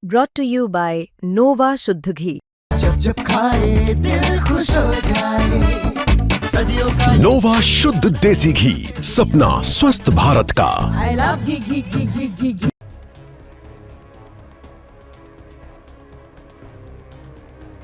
brought to you by Nova शुद्ध घी। जब जब खाए दिल खुश हो जाए, सदियों का नोवा शुद्ध देसी घी, सपना स्वस्थ भारत का। I love घी घी घी घी घी घी।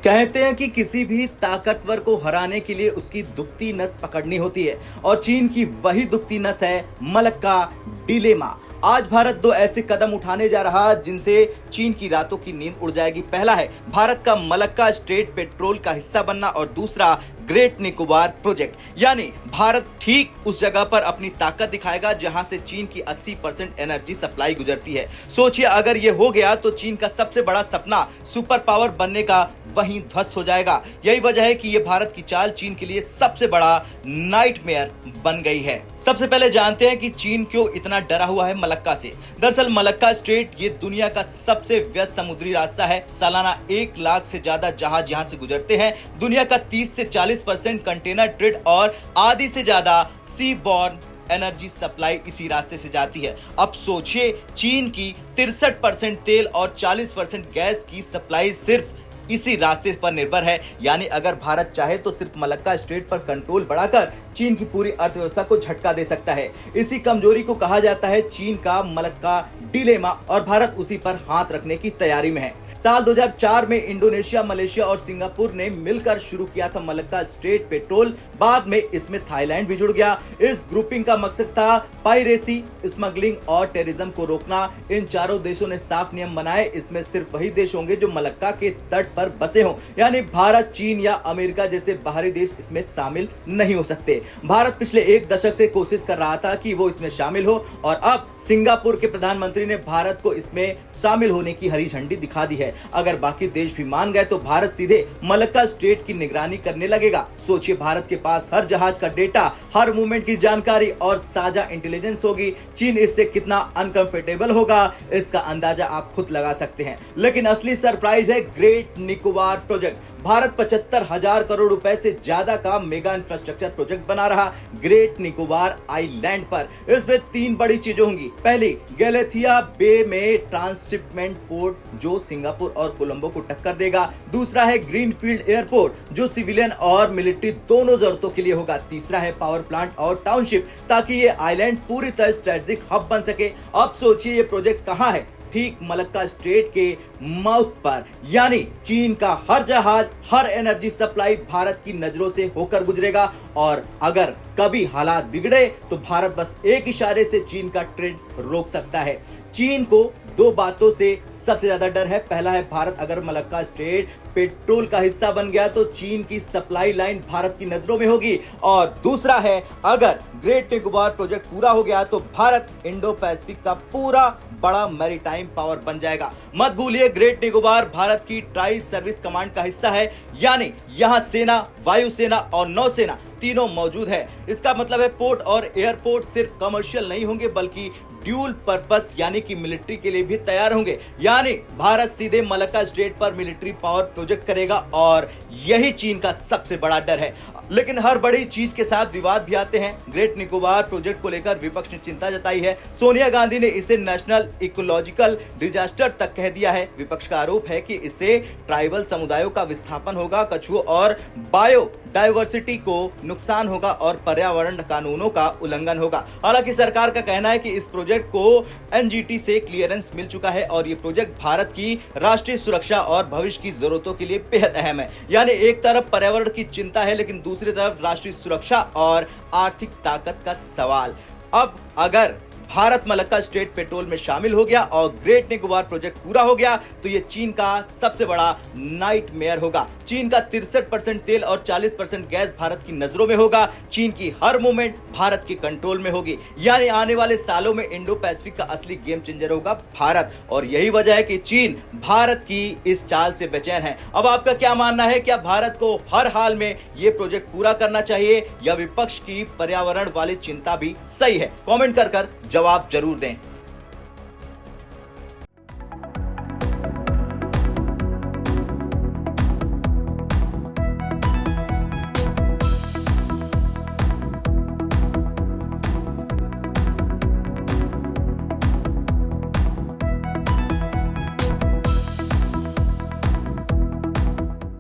कहते हैं कि किसी भी ताकतवर को हराने के लिए उसकी दुखती नस पकड़नी होती है और चीन की वही दुखती नस है मलक्का डिलेमा। आज भारत दो ऐसे कदम उठाने जा रहा जिनसे चीन की रातों की नींद उड़ जाएगी। पहला है भारत का मलक्का स्ट्रेट पेट्रोल का हिस्सा बनना और दूसरा ग्रेट निकोबार प्रोजेक्ट, यानी भारत ठीक उस जगह पर अपनी ताकत दिखाएगा जहां से चीन की 80% एनर्जी सप्लाई गुजरती है। सोचिए अगर ये हो गया तो चीन का सबसे बड़ा सपना सुपर पावर बनने का वहीं ध्वस्त हो जाएगा। यही वजह है कि ये भारत की चाल चीन के लिए सबसे बड़ा नाइटमेयर बन गई है। सबसे पहले जानते हैं कि चीन क्यों इतना डरा हुआ है मलक्का से। दरअसल मलक्का स्ट्रेट ये दुनिया का सबसे व्यस्त समुद्री रास्ता है। सालाना 1 लाख से ज्यादा जहाज यहां से गुजरते हैं। दुनिया का 30 से 40% कंटेनर ट्रेड और आधी से ज्यादा सी बॉर्न एनर्जी सप्लाई इसी रास्ते से जाती है। अब सोचिए चीन की 63% तेल और 40% गैस की सप्लाई सिर्फ इसी रास्ते पर निर्भर है। यानी अगर भारत चाहे तो सिर्फ मलक्का स्ट्रेट पर कंट्रोल बढ़ाकर चीन की पूरी अर्थव्यवस्था को झटका दे सकता है। इसी कमजोरी को कहा जाता है चीन का मलक्का डिलेमा और भारत उसी पर हाथ रखने की तैयारी में है। साल 2004 में इंडोनेशिया, मलेशिया और सिंगापुर ने मिलकर शुरू किया था मलक्का स्ट्रेट पेट्रोल। बाद में इसमें थाईलैंड भी जुड़ गया। इस ग्रुपिंग का मकसद था पायरेसी, स्मगलिंग और टेररिज्म को रोकना। इन चारों देशों ने साफ नियम बनाए, इसमें सिर्फ वही देश होंगे जो मलक्का के तट पर बसे हों, यानी भारत, चीन या अमेरिका जैसे बाहरी देश इसमें शामिल नहीं हो सकते। भारत पिछले 1 दशक से कोशिश कर रहा था कि वो इसमें शामिल हो और अब सिंगापुर के प्रधानमंत्री ने भारत को इसमें शामिल होने की हरी झंडी दिखा दी है। अगर बाकी देश भी मान गए तो भारत सीधे मलक्का स्ट्रेट की निगरानी करने लगेगा। सोचिए भारत के पास हर जहाज का डेटा, हर मूवमेंट की जानकारी और साझा इंटेलिजेंस होगी। चीन इससे कितना अनकंफर्टेबल होगा इसका अंदाजा आप खुद लगा सकते हैं। लेकिन असली सरप्राइज है ग्रेट निकोबार प्रोजेक्ट। भारत 75,000 करोड़ रुपए से ज्यादा का मेगा इंफ्रास्ट्रक्चर प्रोजेक्ट बना रहा ग्रेट निकोबार आइलैंड पर। इसमें 3 बड़ी चीजें होंगी। पहली, गैलेथिया बे में ट्रांसशिपमेंट पोर्ट जो सिंगापुर और कोलंबो को टक्कर देगा। दूसरा है ग्रीनफील्ड एयरपोर्ट जो सिविलियन और मिलिट्री दोनों जरूरतों के लिए होगा। तीसरा है पावर प्लांट और टाउनशिप ताकि ये आइलैंड पूरी तरह स्ट्रेटेजिक हब बन सके। अब सोचिए ये प्रोजेक्ट कहां है? ठीक मलक्का स्ट्रेट के माउथ पर, यानी चीन का हर जहाज, हर एनर्जी सप्लाई भारत की नजरों से होकर गुजरेगा और अगर कभी हालात बिगड़े तो भारत बस एक इशारे से चीन का ट्रेड रोक सकता है। चीन को 2 बातों से सबसे ज्यादा डर है। पहला है भारत अगर मलक्का स्ट्रेट पेट्रोल का हिस्सा बन गया तो चीन की सप्लाई लाइन भारत की नजरों में होगी और दूसरा है अगर ग्रेट निकोबार प्रोजेक्ट पूरा हो गया तो भारत इंडो पैसिफिक का पूरा बड़ा मैरीटाइम पावर बन जाएगा। मत भूलिए ग्रेट निकोबार भारत की ट्राई सर्विस कमांड का हिस्सा है, यानी यहां सेना, वायुसेना और नौसेना तीनों मौजूद है। इसका मतलब है पोर्ट और एयरपोर्ट सिर्फ कमर्शियल नहीं होंगे बल्कि ड्यूल पर्पस यानी कि मिलिट्री के लिए भी तैयार होंगे। यानी भारत सीधे मलक्का स्ट्रेट पर मिलिट्री पावर प्रोजेक्ट करेगा और यही चीन का सबसे बड़ा डर है। लेकिन हर बड़ी चीज के साथ विवाद भी आते हैं। ग्रेट निकोबार प्रोजेक्ट को लेकर विपक्ष ने चिंता जताई है। सोनिया गांधी ने इसे नेशनल इकोलॉजिकल डिजास्टर तक कह दिया है। विपक्ष का आरोप है कि इससे ट्राइबल समुदायों का विस्थापन होगा, कछुओं और बायो डाइवर्सिटी को नुकसान होगा और पर्यावरण कानूनों का उल्लंघन होगा। हालांकि सरकार का कहना है कि इस प्रोजेक्ट को एनजीटी से क्लियरेंस मिल चुका है और ये प्रोजेक्ट भारत की राष्ट्रीय सुरक्षा और भविष्य की जरूरतों के लिए बेहद अहम है। यानी एक तरफ पर्यावरण की चिंता है लेकिन दूसरी तरफ राष्ट्रीय सुरक्षा और आर्थिक ताकत का सवाल। अब अगर भारत मलक्का स्ट्रेट पेट्रोल में शामिल हो गया और ग्रेट निकोबार प्रोजेक्ट पूरा हो गया तो ये चीन का सबसे बड़ा नाइटमेयर होगा। चीन का 63% तेल और 40% गैस भारत की नजरों में होगा। चीन की हर मूवमेंट भारत के कंट्रोल में होगी। यानी आने वाले सालों में इंडो पैसिफिक का असली गेम चेंजर होगा भारत और यही वजह है कि चीन भारत की इस चाल से बेचैन है। अब आपका क्या मानना है? क्या भारत को हर हाल में ये प्रोजेक्ट पूरा करना चाहिए या विपक्ष की पर्यावरण वाली चिंता भी सही है? कमेंट कर जवाब जरूर दें।